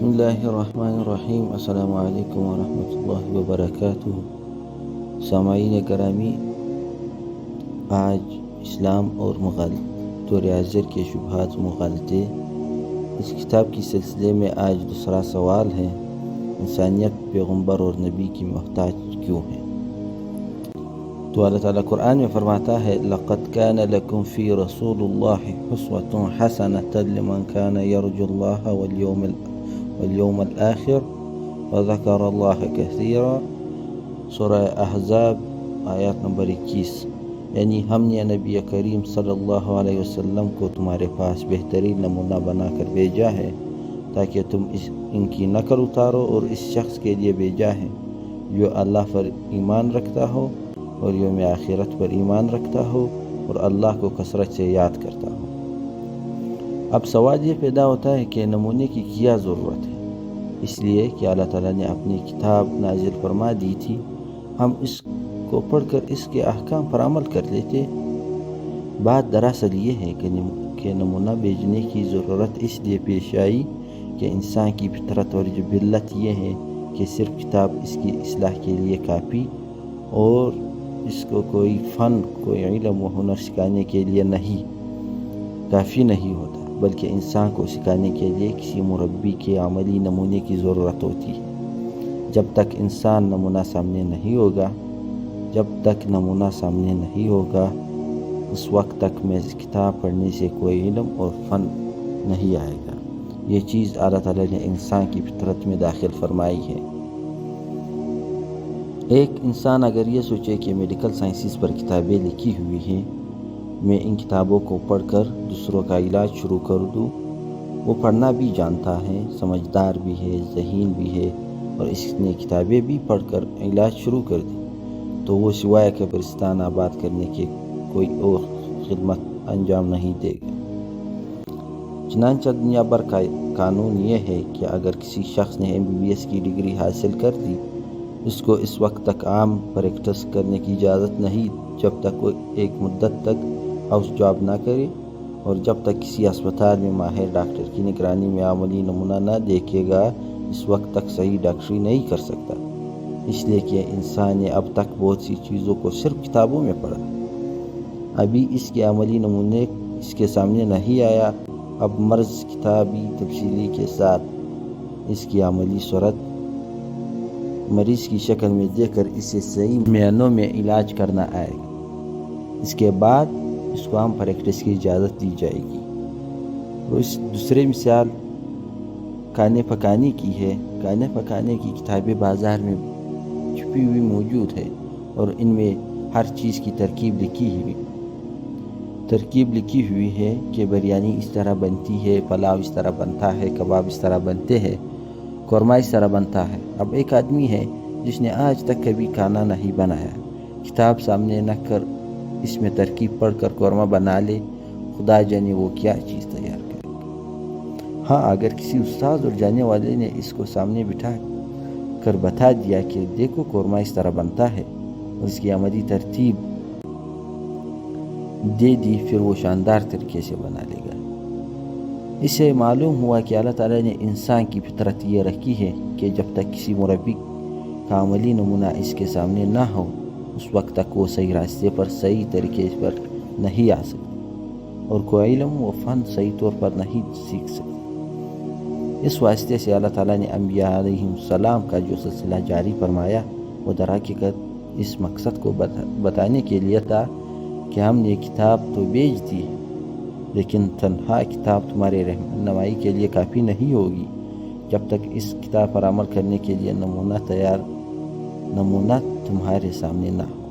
بسم اللہ الرحمن الرحیم۔ السلام علیکم ورحمۃ اللہ وبرکاتہ۔ سامعین کرامی، آج اسلام اور دور حاضر کے شبہات مغالطے، اس کتاب کی سلسلے میں آج دوسرا سوال ہے: انسانیت پیغمبر اور نبی کی محتاج کیوں ہے؟ تو اللہ تعالیٰ قرآن میں فرماتا ہے: لَقَدْ كَانَ لَكُمْ فِي رَسُولِ اللَّهِ أُسْوَةٌ حَسَنَةٌ لِمَنْ كَانَ يَرْجُو اللَّهَ واليوم الآخر وذكر الله كثيرا۔ سورہ احزاب آیات نمبر 21۔ یعنی ہم نے نبی کریم صلی اللہ علیہ وسلم کو تمہارے پاس بہترین نمونہ بنا کر بھیجا ہے تاکہ تم ان کی نقل اتارو اور اس شخص کے لیے بھیجا ہے جو اللہ پر ایمان رکھتا ہو اور یوم آخرت پر ایمان رکھتا ہو اور اللہ کو کثرت سے یاد کرتا ہو۔ اب سوال یہ پیدا ہوتا ہے کہ نمونے کی کیا ضرورت ہے؟ اس لیے کہ اللہ تعالیٰ نے اپنی کتاب نازل فرما دی تھی، ہم اس کو پڑھ کر اس کے احکام پر عمل کر لیتے۔ بات دراصل یہ ہے کہ نمونہ بھیجنے کی ضرورت اس لیے پیش آئی کہ انسان کی فطرت اور جبلت یہ ہے کہ صرف کتاب اس کی اصلاح کے لیے کافی اور اس کو کوئی فن، کوئی علم و ہنر سکھانے کے لیے کافی نہیں ہوتا، بلکہ انسان کو سکھانے کے لیے کسی مربی کے عملی نمونے کی ضرورت ہوتی ہے۔ جب تک نمونہ سامنے نہیں ہوگا اس وقت تک میں کتاب پڑھنے سے کوئی علم اور فن نہیں آئے گا۔ یہ چیز اللہ تعالیٰ نے انسان کی فطرت میں داخل فرمائی ہے۔ ایک انسان اگر یہ سوچے کہ میڈیکل سائنسز پر کتابیں لکھی ہوئی ہیں، میں ان کتابوں کو پڑھ کر دوسروں کا علاج شروع کر دوں، وہ پڑھنا بھی جانتا ہے، سمجھدار بھی ہے، ذہین بھی ہے اور اس نے کتابیں بھی پڑھ کر علاج شروع کر دی، تو وہ سوائے قبرستان آباد کرنے کے کوئی اور خدمت انجام نہیں دے گا۔ چنانچہ دنیا بھر کا قانون یہ ہے کہ اگر کسی شخص نے MBBS کی ڈگری حاصل کر دی، اس کو اس وقت تک عام پریکٹس کرنے کی اجازت نہیں جب تک وہ ایک مدت تک ہاؤس جاب نہ کرے اور جب تک کسی ہسپتال میں ماہر ڈاکٹر کی نگرانی میں عملی نمونہ نہ دیکھے گا، اس وقت تک صحیح ڈاکٹری نہیں کر سکتا، اس لیے کہ انسان نے اب تک بہت سی چیزوں کو صرف کتابوں میں پڑھا، ابھی اس کے عملی نمونے اس کے سامنے نہیں آیا۔ اب مرض کتابی تفصیلی کے ساتھ اس کی عملی صورت مریض کی شکل میں دے کر اسے صحیح معنوں میں علاج کرنا آئے گا۔ اس کے بعد اس کو عام پریکٹس کی اجازت دی جائے گی۔ اور اس دوسری مثال کھانے پکانے کی ہے۔ کھانے پکانے کی کتابیں بازار میں چھپی ہوئی موجود ہے اور ان میں ہر چیز کی ترکیب لکھی ہوئی ہے کہ بریانی اس طرح بنتی ہے، پلاؤ اس طرح بنتا ہے، کباب اس طرح بنتے ہیں، قورمہ اس طرح بنتا ہے۔ اب ایک آدمی ہے جس نے آج تک کبھی کھانا نہیں بنایا، کتاب سامنے نہ کر اس میں ترکیب پڑھ کر قورمہ بنا لے، خدا جانے وہ کیا چیز تیار کرے گا۔ ہاں، اگر کسی استاد اور جانے والے نے اس کو سامنے بٹھا کر بتا دیا کہ دیکھو قورمہ اس طرح بنتا ہے اور اس کی عملی ترتیب دے دی، پھر وہ شاندار طریقے سے بنا لے گا۔ اس سے معلوم ہوا کہ اللہ تعالیٰ نے انسان کی فطرت یہ رکھی ہے کہ جب تک کسی مربی کا عملی نمونہ اس کے سامنے نہ ہو، اس وقت تک وہ صحیح راستے پر، صحیح طریقے پر نہیں آ سکتا اور کوئی علم و فن صحیح طور پر نہیں سیکھ سکتا۔ اس واسطے سے اللہ تعالیٰ نے انبیاء علیہ السلام کا جو سلسلہ جاری فرمایا، وہ در حقیقت اس مقصد کو بتانے کے لیے تھا کہ ہم نے کتاب تو بھیج دی ہے، لیکن تنہا کتاب تمہارے رہنمائی کے لیے کافی نہیں ہوگی جب تک اس کتاب پر عمل کرنے کے لیے نمونہ تمہارے سامنے نہ ہو۔